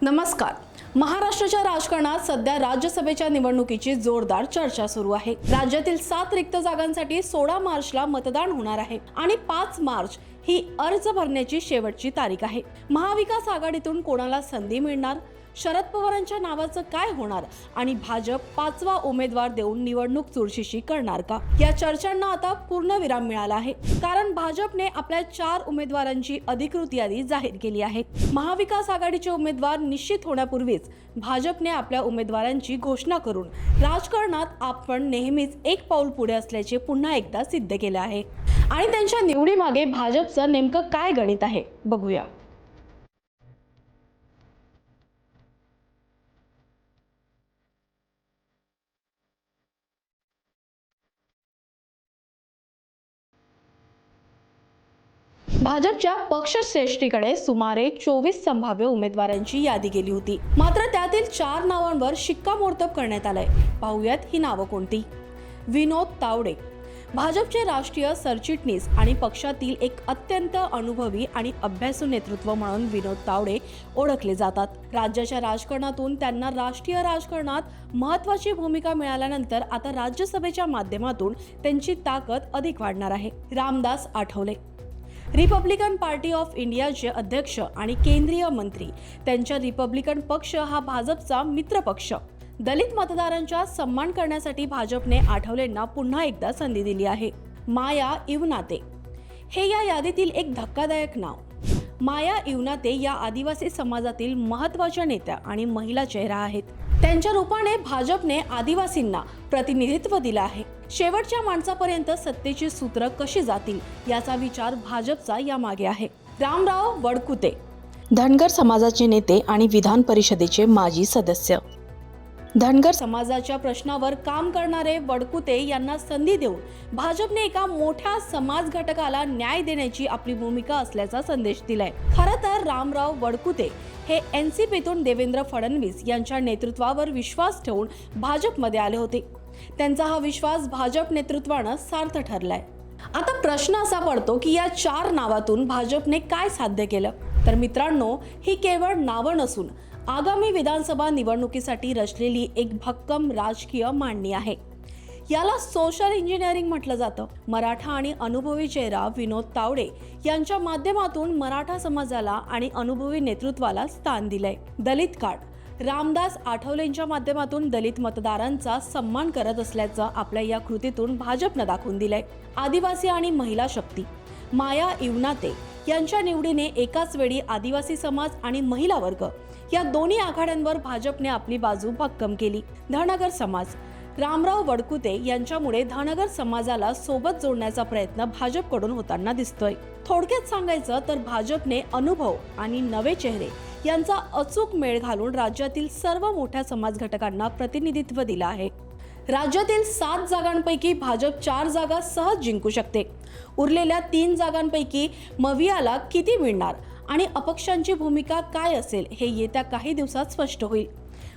नमस्कार। महाराष्ट्राच्या राजकारणात सध्या राज्यसभेच्या निवडणुकीची जोरदार चर्चा सुरू आहे। राज्यातील 7 रिक्त जागांसाठी 16 मार्चला मतदान होणार आहे आणि 5 मार्च ही अर्ज भरण्याची शेवटची तारीख आहे। महाविकास आघाडीतून कोणाला संधी मिळणार, शरद पवारांच्या नावाचं काय होणार आणि भाजप 5वा उमेदवार देऊन निवडणूक चुरशीशी करणार का, या चर्चांना आता पूर्णविराम मिळाला आहे। कारण भाजपने आपल्या 4 उमेदवारांची अधिकृत यादी जाहीर केली आहे। महाविकास आघाडीचे उमेदवार निश्चित होण्यापूर्वीच भाजपने आपल्या उमेदवारांची घोषणा करून राजकारणात आपण नेहमीच एक पाऊल पुढे असल्याचे पुन्हा एकदा सिद्ध केले आहे। आणि त्यांच्या निवडीमागे भाजपचं नेमकं काय गणित आहे, बघूया। भाजपच्या पक्षश्रेष्ठीकडे सुमारे 24 संभाव्य उमेदवारांची यादी गेली होती। मात्र त्यातील 4 नावांवर शिक्कामोर्तब करण्यात आलंय। पाहूयात ही नावं कोणती। विनोद तावडे, भाजपचे राष्ट्रीय सरचिटणीस आणि पक्षातील एक अत्यंत अनुभवी आणि अभ्यासू नेतृत्व म्हणून विनोद तावडे ओळखले जातात। राज्याच्या राजकारणातून त्यांना राष्ट्रीय राजकारणात महत्त्वाची भूमिका मिळाल्यानंतर आता राज्यसभेच्या माध्यमातून त्यांची ताकद अधिक वाढणार आहे। Ramdas Athawale, Republican party of इंडियाचे अध्यक्ष आणि केंद्रीय मंत्री। त्यांच्या रिपब्लिकन पक्ष हा भाजपचा मित्र पक्ष। दलित मतदारांचा सन्मान करण्यासाठी भाजपने आठवलेंना पुन्हा एकदा संधी दिली आहे। माया इवनाते, हे या यादीतील एक धक्कादायक नाव। माया इवनाते या आदिवासी समाजातील महत्त्वाच्या नेत्या आणि महिला चेहरा आहेत। त्यांच्या रूपाने भाजपने आदिवासींना प्रतिनिधित्व दिलं आहे। शेवटच्या माणसापर्यंत सत्तेची सूत्र कशी जातील याचा विचार भाजपचा यामागे आहे। रामराव वडकुते, धनगर समाजाचे नेते आणि विधान परिषदेचे माजी सदस्य। धनगर समाजाच्या प्रश्नावर काम करणारे वडकुते यांना संधी देऊन भाजपने एका मोठ्या समाज घटकाला न्याय देण्याची आपली भूमिका असल्याचा संदेश दिलाय। खरं तर रामराव वडकुते हे एनसीपीतून देवेंद्र फडणवीस यांच्या नेतृत्वावर विश्वास ठेवून भाजपमध्ये आले होते। त्यांचा हा विश्वास भाजप नेतृत्वानं सार्थ ठरलाय। आता प्रश्न असा पडतो की या 4 नावातून भाजपने काय साध्य केलं। तर मित्रांनो, ही केवळ नावं नसून आगामी विधानसभा निवडणुकीसाठी रचलेली एक भक्कम राजकीय मांडणी आहे। याला सोशल इंजिनिअरिंग म्हटलं जातं। मराठा आणि अनुभवी चेहरा विनोद तावडे यांच्या माध्यमातून मराठा समाजाला आणि अनुभवी नेतृत्वाला स्थान दिलंय। दलित कार्ड, रामदास आठवलेंच्या माध्यमातून दलित मतदारांचा सन्मान करत असल्याचं आपल्या या कृतीतून भाजपनं दाखवून दिलंय। आदिवासी आणि महिला शक्ती, माया इवनाते यांच्या निवडीने एकाच वेळी आदिवासी समाज आणि महिला वर्ग या दोन्ही आघाड्यांवर भाजपने आपली बाजू भक्कम केली। धनगर समाज, रामराव वडकुते यांच्यामुळे धनगर समाजाला सोबत जोडण्याचा प्रयत्न भाजपकडून होताना दिसतोय। थोडक्यात सांगायचं तर भाजपने अनुभव आणि नवे चेहरे यांचा अचूक मेळ घालून राज्यातील सर्व मोठ्या समाज घटकांना प्रतिनिधित्व दिलं आहे। राज्यातील 7 जागांपैकी भाजप 4 जागा सहज जिंकू शकते। उरलेल्या 3 जागांपैकी मवियाला किती मिळणार आणि अपक्षांची भूमिका काय असेल हे येत्या काही दिवसात स्पष्ट होईल।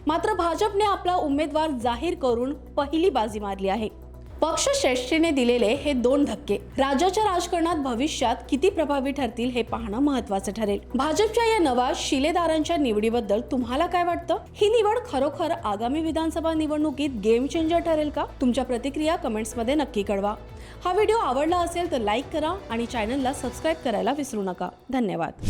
मात्र भाजपने आपला उमेदवार जाहीर करून पहिली बाजी मारली आहे। पक्षश्रेष्ठीने दिलेले हे 2 धक्के राज्याच्या राजकारणात भविष्यात किती प्रभावी ठरतील हे पाहणं महत्त्वाचं ठरेल। भाजपच्या या नव्या शिलेदारांच्या निवडीबद्दल तुम्हाला काय वाटतं? ही निवड खरोखर आगामी विधानसभा निवडणुकीत गेम चेंजर ठरेल का? तुमच्या प्रतिक्रिया कमेंट्समध्ये नक्की कळवा। हा व्हिडिओ आवडला असेल तर लाईक करा आणि चॅनलला सबस्क्राईब करायला विसरू नका। धन्यवाद।